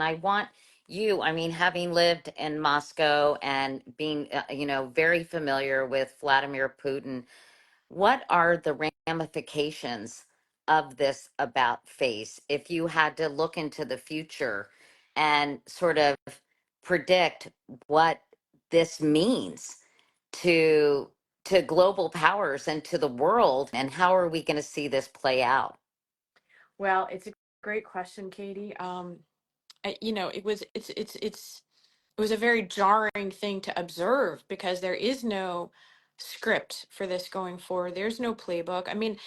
I want you, I mean, having lived in Moscow and being, very familiar with Vladimir Putin, what are the ramifications of this about face if you had to look into the future and sort of predict what this means to global powers and to the world, and how are we going to see this play out? Well, it's a great question, Katie. It was a very jarring thing to observe because there is no script for this going forward. There's no playbook. I mean,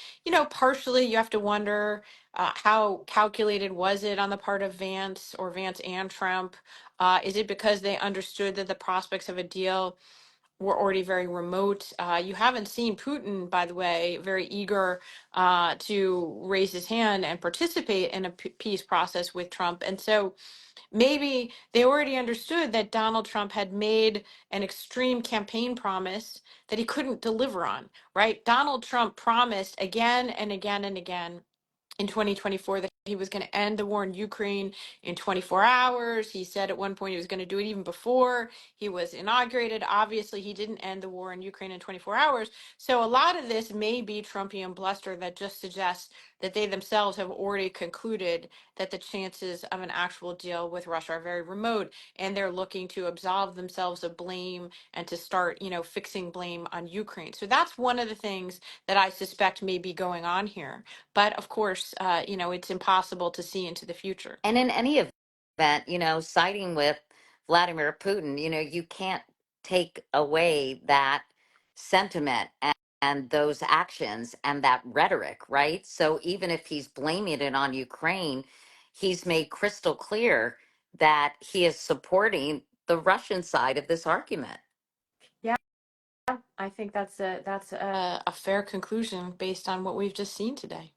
partially you have to wonder how calculated was it on the part of Vance or Vance and Trump? Is it because they understood that the prospects of a deal were already very remote? You haven't seen Putin, by the way, very eager to raise his hand and participate in a peace process with Trump. And so maybe they already understood that Donald Trump had made an extreme campaign promise that he couldn't deliver on, right? Donald Trump promised again and again and again in 2024 that he was going to end the war in Ukraine in 24 hours. He said at one point he was going to do it even before he was inaugurated. Obviously, he didn't end the war in Ukraine in 24 hours. So a lot of this may be Trumpian bluster that just suggests that they themselves have already concluded that the chances of an actual deal with Russia are very remote, and they're looking to absolve themselves of blame and to start, fixing blame on Ukraine. So that's one of the things that I suspect may be going on here. But of course, it's impossible to see into the future. And in any event, siding with Vladimir Putin, you can't take away that sentiment and those actions and that rhetoric, right? So even if he's blaming it on Ukraine, he's made crystal clear that he is supporting the Russian side of this argument. Yeah, I think that's a fair conclusion based on what we've just seen today.